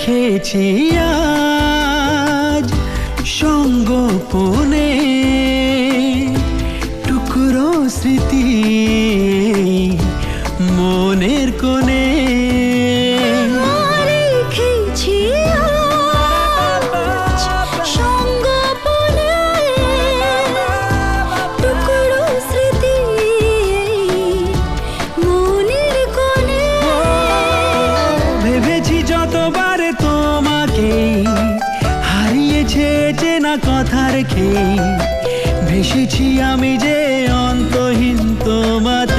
রেখেছি আজ সঙ্গোপনে টুকরো স্মৃতি মনের কোণে। রেখেছি আজ সঙ্গোপনে টুকরো স্মৃতি মনের কোণে। ভেবেছি যতবার তোমাকে হারিয়েছে চেনা কথা রেখে, ভেসেছি আমি যে অন্তহীন তোমার